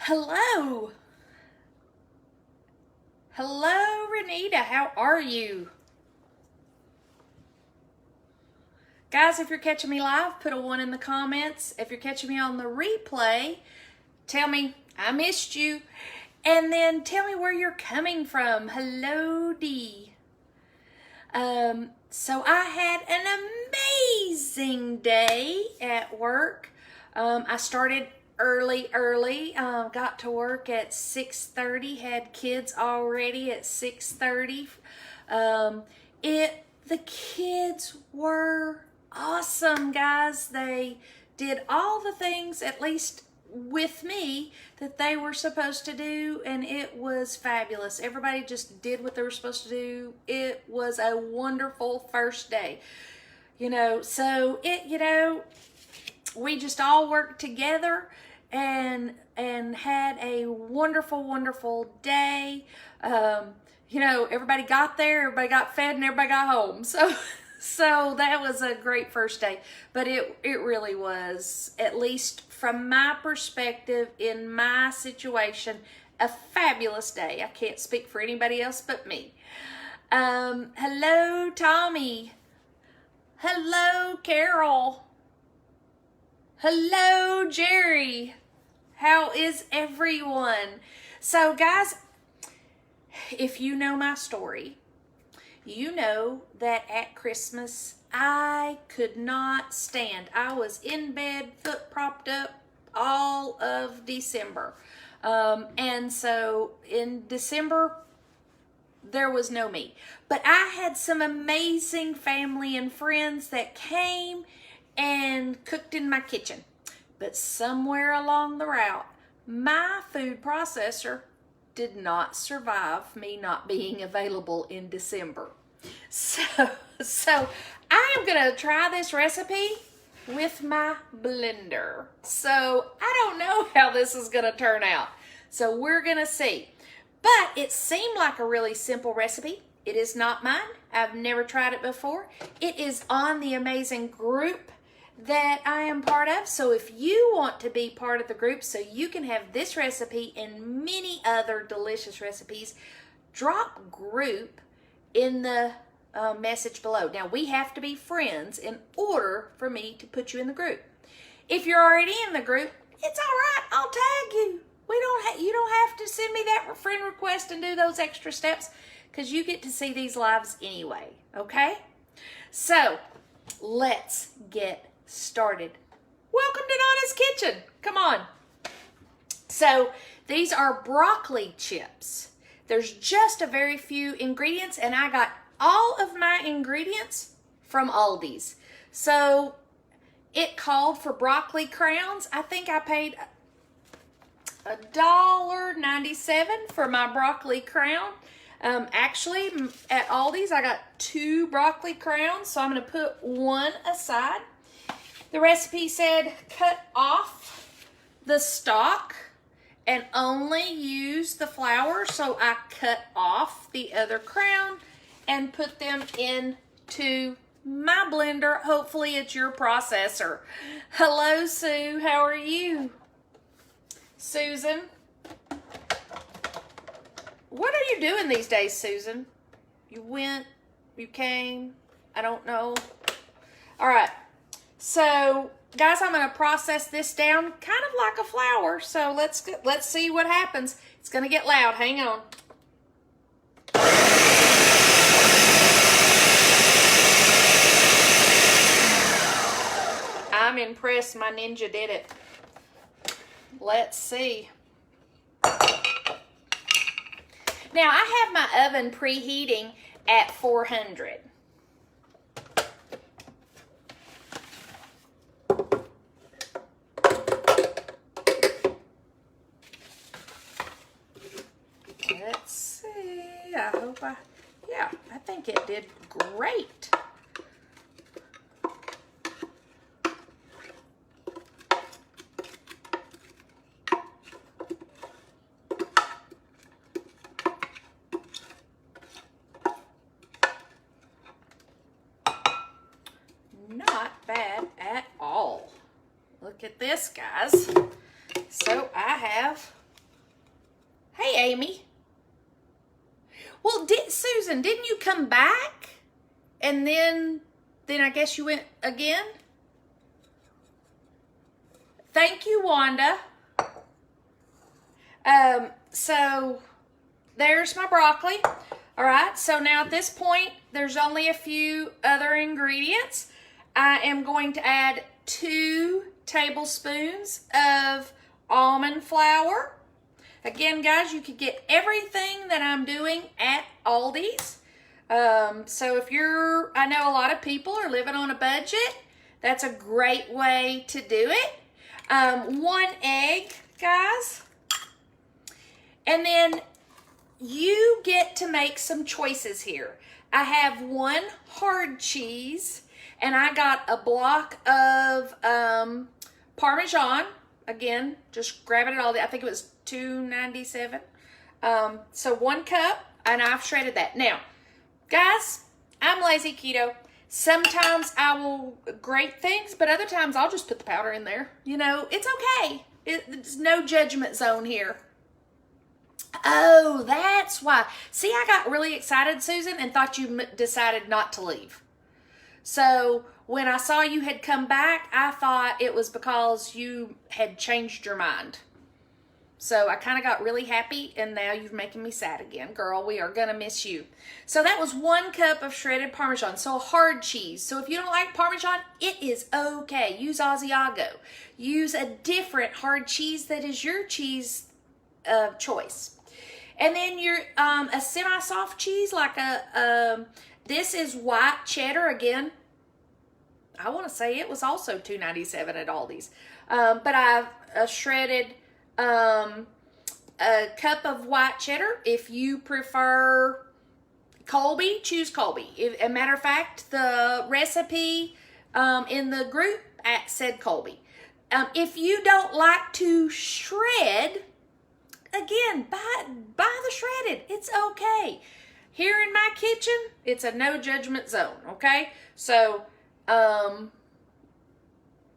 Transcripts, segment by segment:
Hello. Hello, Renita. How are you? Guys, if you're catching me live, put a 1 in the comments. If you're catching me on the replay, tell me I missed you. And then tell me where you're coming from. Hello, Dee. So I had an amazing day at work. I started early, got to work at 6:30, had kids already at 6:30. The kids were awesome, guys. They did all the things, at least with me, that they were supposed to do, and it was fabulous. Everybody just did what they were supposed to do. It was a wonderful first day. We just all worked together and had a wonderful day. Everybody got there, everybody got fed, and everybody got home. So that was a great first day. But it really was, at least from my perspective, in my situation, a fabulous day. I can't speak for anybody else but me. Hello, Tommy. Hello, Carol. Hello, Jerry. How is everyone? So, guys, if you know my story, you know that at Christmas, I could not stand. I was in bed, foot propped up all of December. And so in December, there was no me. But I had some amazing family and friends that came and cooked in my kitchen. But somewhere along the route, my food processor did not survive me not being available in December. So I am going to try this recipe with my blender. So I don't know how this is going to turn out. So we're going to see. But it seemed like a really simple recipe. It is not mine. I've never tried it before. It is on the amazing group that I am part of. So if you want to be part of the group so you can have this recipe and many other delicious recipes, drop group in the message below. Now, we have to be friends in order for me to put you in the group. If you're already in the group, it's all right. I'll tag you. You don't have to send me that friend request and do those extra steps, because you get to see these lives anyway, okay? So, let's get started. Welcome to Nonna's Kitchen. Come on. So, these are broccoli chips. There's just a very few ingredients, and I got all of my ingredients from Aldi's. So it called for broccoli crowns. I think I paid $1.97 for my broccoli crown. Actually, at Aldi's, I got 2 broccoli crowns, so I'm going to put 1 aside. The recipe said cut off the stalk and only use the flour, so I cut off the other crown and put them into my blender. Hopefully it's your processor. Hello, Sue. How are you? Susan. What are you doing these days, Susan? You went, you came, I don't know. All right. So, guys, I'm going to process this down kind of like a flour. So let's see what happens. It's going to get loud. Hang on. I'm impressed my ninja did it. Let's see. Now, I have my oven preheating at 400. Let's see. I think it did great. Not bad at all. Look at this, guys. So I have Amy. Well, Susan, didn't you come back? And then I guess you went again? Thank you, Wanda. So there's my broccoli. All right, so now at this point, there's only a few other ingredients. I am going to add 2 tablespoons of almond flour. Again, guys, you could get everything that I'm doing at Aldi's. So if I know a lot of people are living on a budget. That's a great way to do it. 1 egg, guys. And then you get to make some choices here. I have 1 hard cheese, and I got a block of Parmesan. Again, just grabbing it all. I think it was $2.97. So 1 cup, and I've shredded that. Now, guys, I'm lazy keto. Sometimes I will grate things, but other times I'll just put the powder in there. You know, it's okay. It's no judgment zone here. Oh, that's why. See, I got really excited, Susan, and thought you decided not to leave. So when I saw you had come back, I thought it was because you had changed your mind. So I kind of got really happy, and now you're making me sad again. Girl, we are going to miss you. So that was 1 cup of shredded Parmesan, so hard cheese. So if you don't like Parmesan, it is okay. Use Asiago. Use a different hard cheese that is your cheese of choice. And then your a semi-soft cheese, like this is white cheddar again. I want to say it was also $2.97 at Aldi's. But I've shredded a cup of white cheddar. If you prefer Colby, choose Colby. As a matter of fact, the recipe in the group said Colby. If you don't like to shred, again, buy the shredded. It's okay. Here in my kitchen, it's a no judgment zone, okay? So,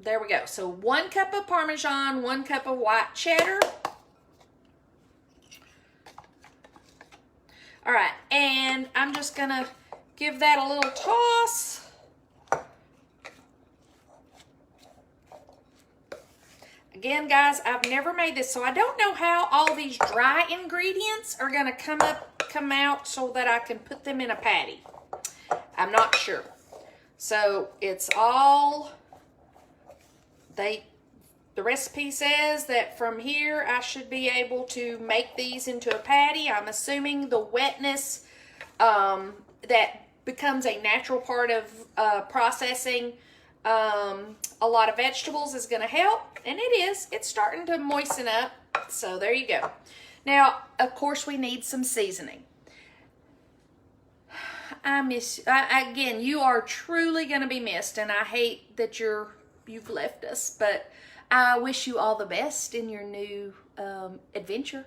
there we go. So 1 cup of Parmesan, 1 cup of white cheddar. All right, and I'm just gonna give that a little toss. Again, guys, I've never made this, so I don't know how all these dry ingredients are gonna come out so that I can put them in a patty. I'm not sure. So it's all, the recipe says that from here I should be able to make these into a patty. I'm assuming the wetness that becomes a natural part of processing a lot of vegetables is going to help, and it is. It's starting to moisten up, so there you go. Now, of course, we need some seasoning. I miss, again, you are truly going to be missed, and I hate that you've left us, but I wish you all the best in your new adventure.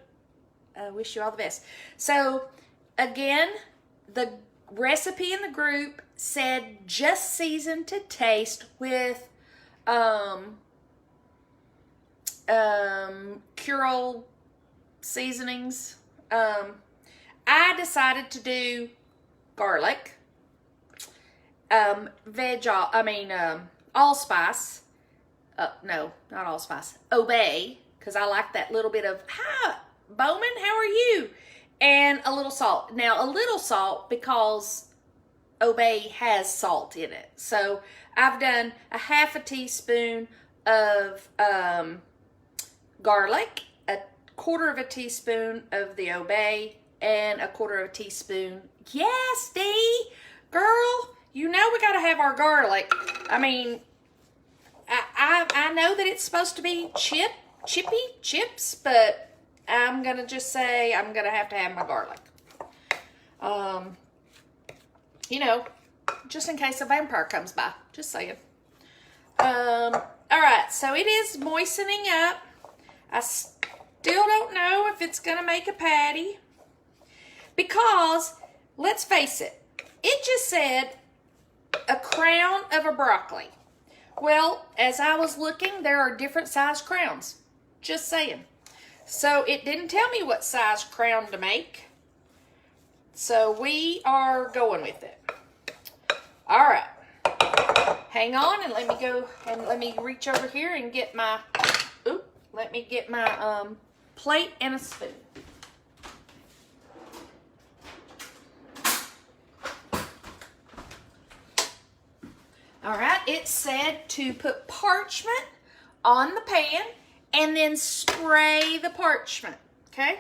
I wish you all the best. So, again, the recipe in the group said just season to taste with Curel seasonings. I decided to do garlic, allspice. No, not allspice. Obey, because I like that little bit of, hi, Bowman, how are you? And a little salt. Now, a little salt because Obey has salt in it. So, I've done a half a teaspoon of garlic, a quarter of a teaspoon of the Obey, and a quarter of a teaspoon. Yes, Dee, girl, you know we got to have our garlic. I mean, I know that it's supposed to be chips, but I'm going to just say I'm going to have my garlic. You know, just in case a vampire comes by. Just saying. All right, so it is moistening up. I still don't know if it's going to make a patty. Because, let's face it, it just said a crown of a broccoli. Well, as I was looking, there are different size crowns. Just saying. So it didn't tell me what size crown to make. So we are going with it. All right. Hang on and let me go and let me reach over here and get my, plate and a spoon. All right, it said to put parchment on the pan and then spray the parchment, okay?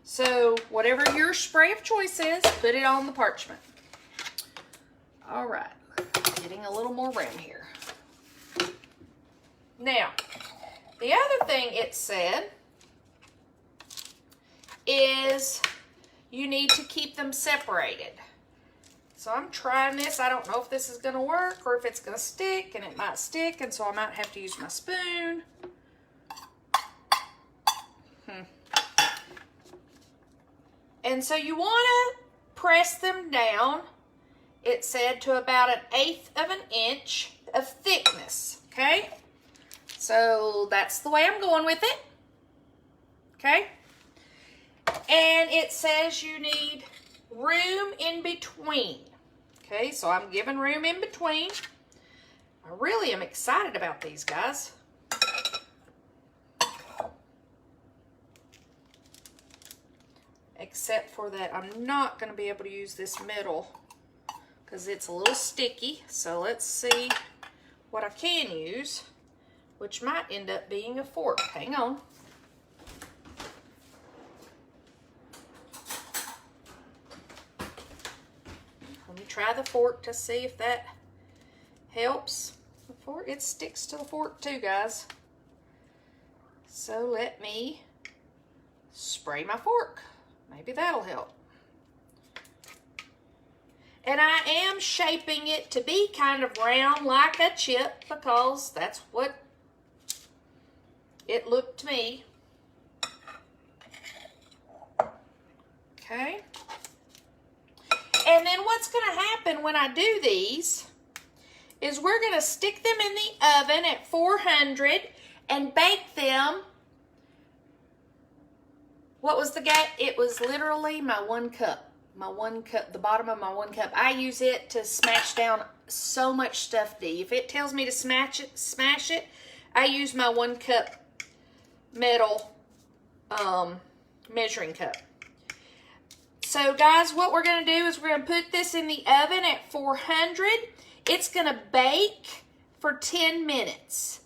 So whatever your spray of choice is, put it on the parchment. All right, getting a little more room here. Now, the other thing it said is you need to keep them separated. So I'm trying this. I don't know if this is going to work or if it's going to stick, and it might stick, and so I might have to use my spoon. And so you want to press them down, it said, to about 1/8 of an inch of thickness, okay? So that's the way I'm going with it, okay? And it says you need room in between. Okay, so I'm giving room in between. I really am excited about these, guys. Except for that I'm not going to be able to use this middle because it's a little sticky. So let's see what I can use, which might end up being a fork. Hang on. Try the fork to see if that helps. The fork, it sticks to the fork too, guys. So let me spray my fork. Maybe that'll help. And I am shaping it to be kind of round like a chip because that's what it looked to me. Okay. And then what's going to happen when I do these is we're going to stick them in the oven at 400 and bake them. What was the gap? It was literally my 1 cup. My 1 cup, the bottom of my 1 cup. I use it to smash down so much stuff, Dee. If it tells me to smash it, I use my 1 cup metal measuring cup. So guys, what we're going to do is we're going to put this in the oven at 400. It's going to bake for 10 minutes.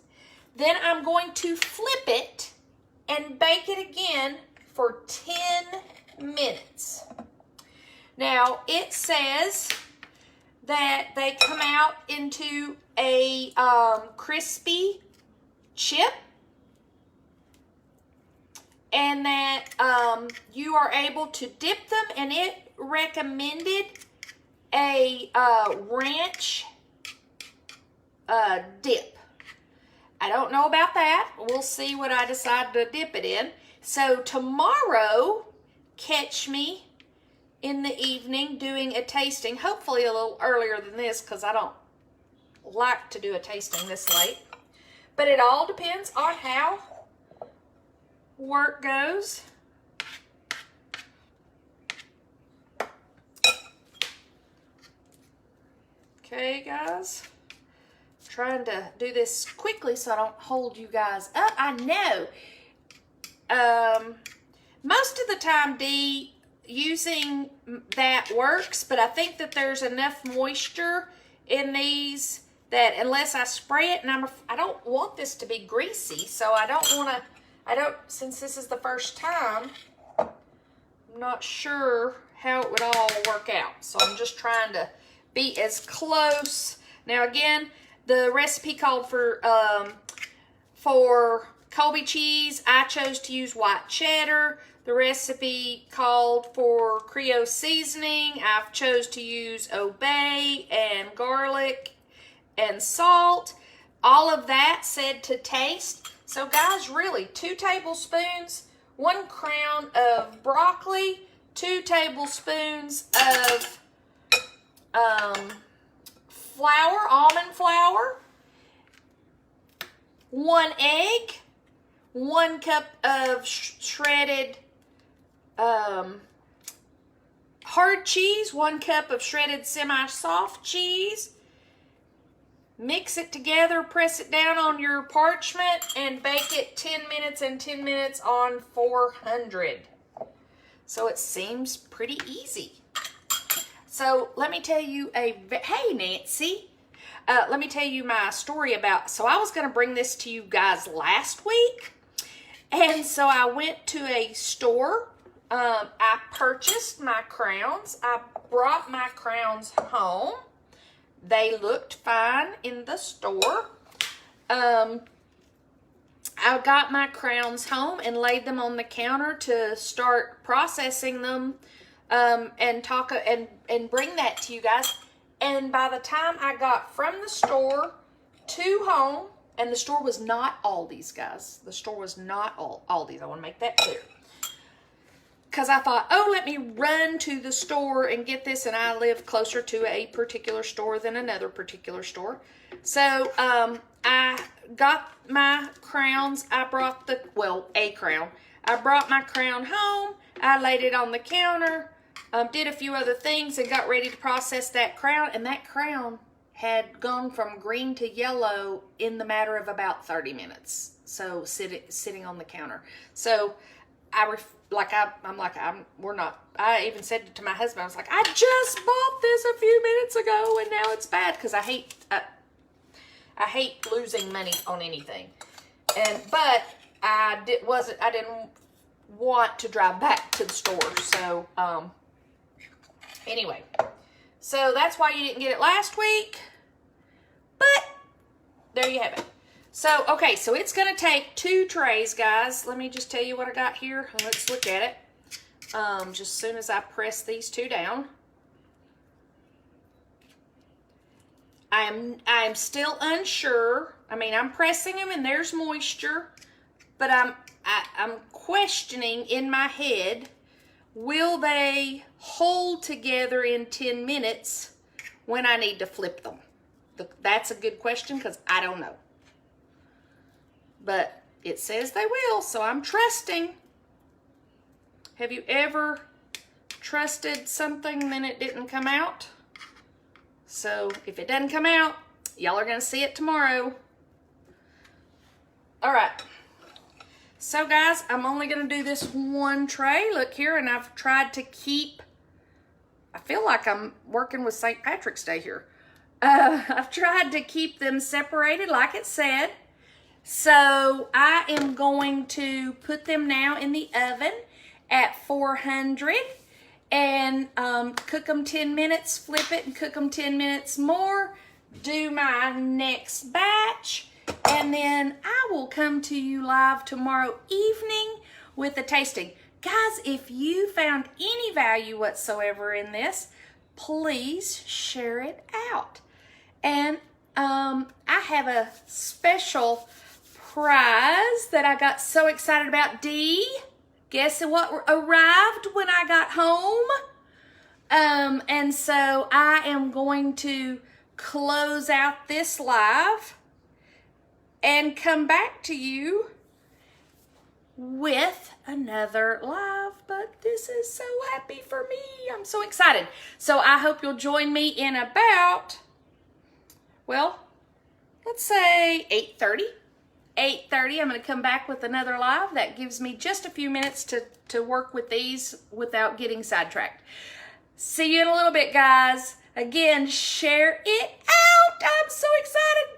Then I'm going to flip it and bake it again for 10 minutes. Now, it says that they come out into a crispy chip, and that you are able to dip them, and it recommended a ranch dip. I don't know about that. We'll see what I decide to dip it in. So tomorrow, catch me in the evening doing a tasting, hopefully a little earlier than this because I don't like to do a tasting this late. But it all depends on how work goes. Okay, guys. I'm trying to do this quickly so I don't hold you guys up. I know. Most of the time, Dee, using that works, but I think that there's enough moisture in these that unless I spray it, and I don't want this to be greasy, so I don't want to. Since this is the first time, I'm not sure how it would all work out. So I'm just trying to be as close. Now again, the recipe called for Colby cheese. I chose to use white cheddar. The recipe called for Creole seasoning. I've chose to use Obey and garlic and salt. All of that said to taste. So guys, really, 2 tablespoons, 1 crown of broccoli, 2 tablespoons of flour, almond flour, 1 egg, 1 cup of shredded hard cheese, 1 cup of shredded semi-soft cheese. Mix it together, press it down on your parchment, and bake it 10 minutes and 10 minutes on 400. So it seems pretty easy. So let me tell you hey Nancy, let me tell you my story about, so I was going to bring this to you guys last week. And so I went to a store. I purchased my crowns. I brought my crowns home. They looked fine in the store. I got my crowns home and laid them on the counter to start processing them, and bring that to you guys. And by the time I got from the store to home, and the store was not Aldi's, guys. The store was not Aldi's. I want to make that clear. Because I thought, oh, let me run to the store and get this. And I live closer to a particular store than another particular store. So I got my crowns. I brought a crown. I brought my crown home. I laid it on the counter. Did a few other things and got ready to process that crown. And that crown had gone from green to yellow in the matter of about 30 minutes. So sitting on the counter. So I even said to my husband, I was like, I just bought this a few minutes ago and now it's bad, because I hate losing money on anything. But I didn't want to drive back to the store. So anyway, so that's why you didn't get it last week. But there you have it. So, okay, so it's going to take 2 trays, guys. Let me just tell you what I got here. Let's look at it. Just as soon as I press these 2 down. I am still unsure. I mean, I'm pressing them and there's moisture. But I'm questioning in my head, will they hold together in 10 minutes when I need to flip them? That's a good question, because I don't know. But it says they will, so I'm trusting. Have you ever trusted something then it didn't come out? So if it doesn't come out, y'all are going to see it tomorrow. All right. So guys, I'm only going to do this 1 tray. Look here, and I've tried to keep, I feel like I'm working with St. Patrick's Day here. I've tried to keep them separated like it said. So I am going to put them now in the oven at 400 and cook them 10 minutes, flip it and cook them 10 minutes more, do my next batch, and then I will come to you live tomorrow evening with the tasting. Guys, if you found any value whatsoever in this, please share it out. And I have a special prize that I got so excited about. Dee, guess what arrived when I got home? And so I am going to close out this live and come back to you with another live. But this is so happy for me. I'm so excited. So I hope you'll join me in about, well, let's say 8:30. 8:30, I'm going to come back with another live. That gives me just a few minutes to work with these without getting sidetracked. See you in a little bit, guys. Again, share it out. I'm so excited.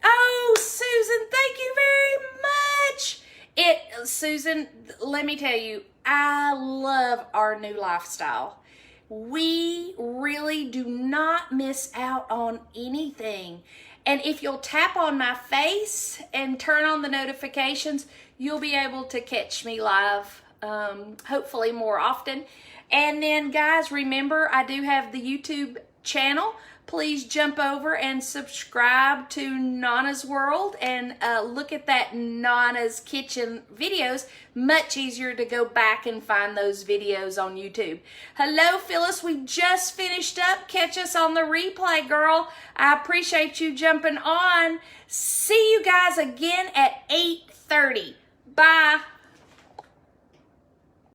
Oh, Susan, thank you very much. Susan, let me tell you, I love our new lifestyle. We really do not miss out on anything. And if you'll tap on my face and turn on the notifications, you'll be able to catch me live, hopefully more often. And then, guys, remember, I do have the YouTube channel. please jump over and subscribe to Nonna's World and look at that Nonna's Kitchen videos. Much easier to go back and find those videos on YouTube. Hello, Phyllis. We just finished up. Catch us on the replay, girl. I appreciate you jumping on. See you guys again at 8:30. Bye.